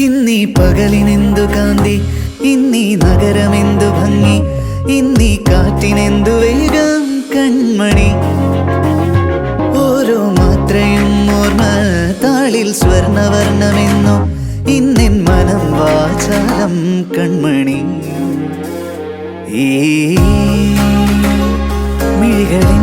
ഇന്നീ പകലിനെന്തു കാന്തി, ഇന്നീ നഗരമെന്തു ഭംഗി, ഇന്നീ കാറ്റിനെന്തു വേഗം കൺമണി. ഓരോ മാത്രയും ഓർമ്മ താളിൽ സ്വർണവർണ്ണമെന്നോ, ഇന്നെൻ മനം വാചാലം കൺമണി. ഈ മിഴികളിൻ